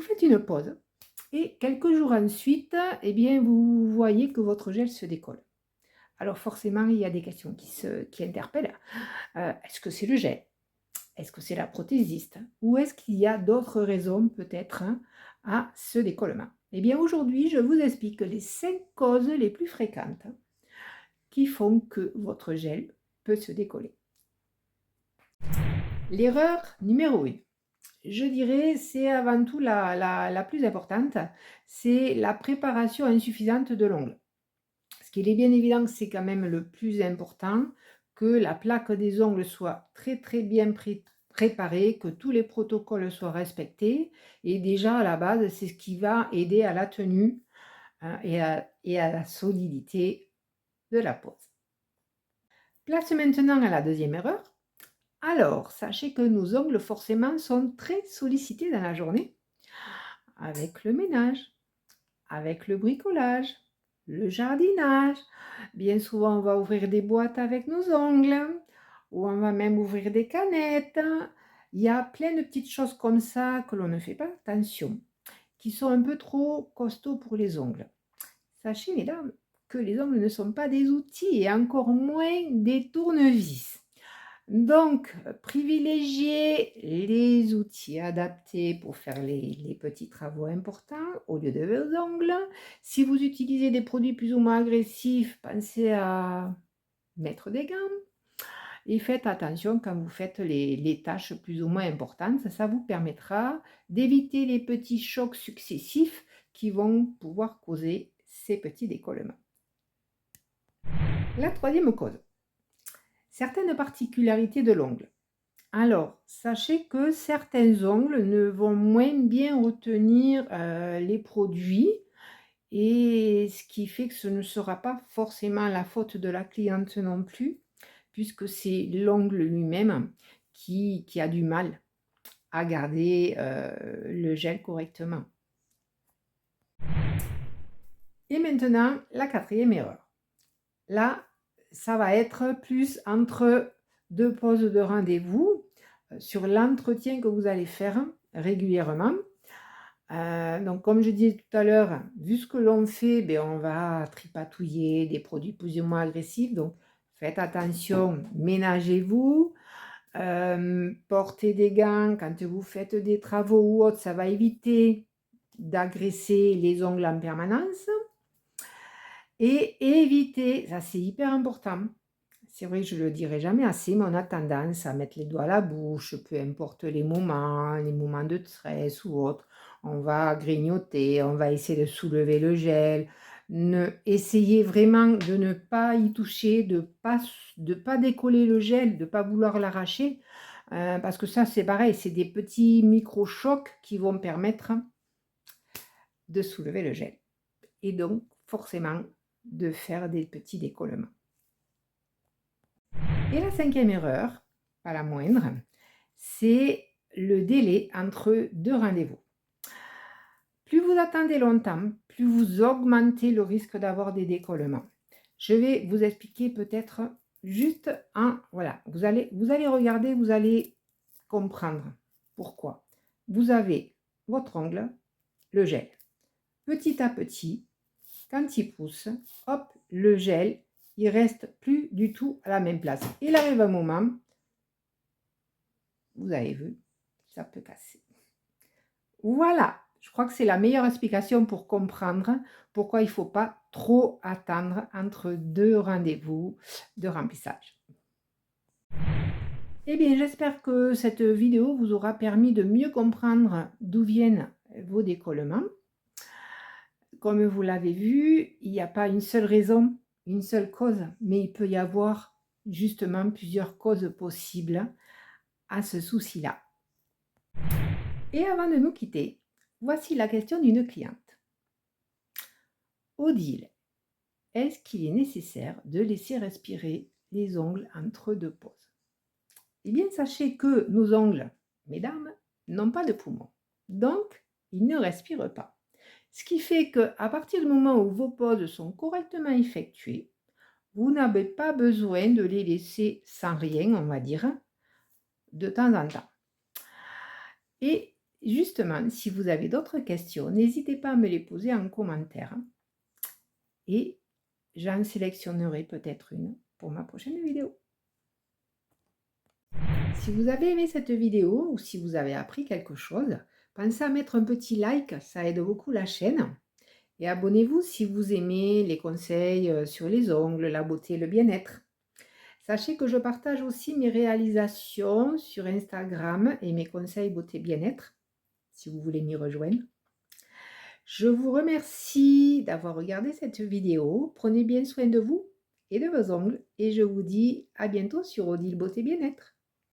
Vous faites une pause et quelques jours ensuite, eh bien, vous voyez que votre gel se décolle. Alors forcément, il y a des questions qui interpellent. Est-ce que c'est le gel? Est-ce que c'est la prothésiste? Ou est-ce qu'il y a d'autres raisons peut-être à ce décollement? Eh bien, aujourd'hui, je vous explique les 5 causes les plus fréquentes qui font que votre gel peut se décoller. L'erreur numéro 1, je dirais, c'est avant tout la plus importante, c'est la préparation insuffisante de l'ongle. Ce qu'il est bien évident que c'est quand même le plus important, que la plaque des ongles soit très bien préparée, que tous les protocoles soient respectés. Et déjà, à la base, c'est ce qui va aider à la tenue, hein, et à la solidité de la pose. Place maintenant à la deuxième erreur. Alors, sachez que nos ongles, forcément, sont très sollicités dans la journée, avec le ménage, avec le bricolage, le jardinage. Bien souvent, on va ouvrir des boîtes avec nos ongles, ou on va même ouvrir des canettes. Il y a plein de petites choses comme ça que l'on ne fait pas attention, qui sont un peu trop costauds pour les ongles. Sachez, mesdames, que les ongles ne sont pas des outils et encore moins des tournevis. Donc, privilégiez les outils adaptés pour faire les petits travaux importants au lieu de vos ongles. Si vous utilisez des produits plus ou moins agressifs, pensez à mettre des gants. Et faites attention quand vous faites les tâches plus ou moins importantes. Ça vous permettra d'éviter les petits chocs successifs qui vont pouvoir causer ces petits décollements. La troisième cause. Certaines particularités de l'ongle. Alors, sachez que certains ongles ne vont moins bien retenir les produits, et ce qui fait que ce ne sera pas forcément la faute de la cliente non plus, puisque c'est l'ongle lui-même qui a du mal à garder le gel correctement. Et maintenant, la quatrième erreur. Là, ça va être plus entre deux pauses de rendez-vous sur l'entretien que vous allez faire régulièrement. Donc, comme je disais tout à l'heure, vu ce que l'on fait, ben, on va tripatouiller des produits plus ou moins agressifs. Donc, faites attention, ménagez-vous, portez des gants quand vous faites des travaux ou autres, ça va éviter d'agresser les ongles en permanence. Et évitez, ça c'est hyper important, c'est vrai que je ne le dirai jamais assez, mais on a tendance à mettre les doigts à la bouche, peu importe les moments de stress ou autre. On va grignoter, on va essayer de soulever le gel. Essayez vraiment de ne pas y toucher, de pas décoller le gel, de ne pas vouloir l'arracher, parce que ça c'est pareil, c'est des petits micro-chocs qui vont permettre de soulever le gel. Et donc, forcément, de faire des petits décollements. Et la cinquième erreur, pas la moindre, c'est le délai entre deux rendez-vous. Plus vous attendez longtemps, plus vous augmentez le risque d'avoir des décollements. Je vais vous expliquer peut-être juste voilà, vous allez regarder, vous allez comprendre pourquoi. Vous avez votre ongle, le gel. Petit à petit, quand il pousse, hop, le gel, il reste plus du tout à la même place. Il arrive un moment, vous avez vu, ça peut casser. Voilà, je crois que c'est la meilleure explication pour comprendre pourquoi il ne faut pas trop attendre entre deux rendez-vous de remplissage. Eh bien, j'espère que cette vidéo vous aura permis de mieux comprendre d'où viennent vos décollements. Comme vous l'avez vu, il n'y a pas une seule raison, une seule cause, mais il peut y avoir justement plusieurs causes possibles à ce souci-là. Et avant de nous quitter, voici la question d'une cliente. Odile, est-ce qu'il est nécessaire de laisser respirer les ongles entre deux pauses? Eh bien, sachez que nos ongles, mesdames, n'ont pas de poumons. Donc, ils ne respirent pas. Ce qui fait qu'à partir du moment où vos pauses sont correctement effectuées, vous n'avez pas besoin de les laisser sans rien, on va dire, de temps en temps. Et Justement, si vous avez d'autres questions, n'hésitez pas à me les poser en commentaire et j'en sélectionnerai peut-être une pour ma prochaine vidéo. Si vous avez aimé cette vidéo ou si vous avez appris quelque chose, pensez à mettre un petit like, ça aide beaucoup la chaîne. Et abonnez-vous si vous aimez les conseils sur les ongles, la beauté et le bien-être. Sachez que je partage aussi mes réalisations sur Instagram et mes conseils beauté bien-être, si vous voulez m'y rejoindre. Je vous remercie d'avoir regardé cette vidéo. Prenez bien soin de vous et de vos ongles. Et je vous dis à bientôt sur Odile Beauté Bien-être.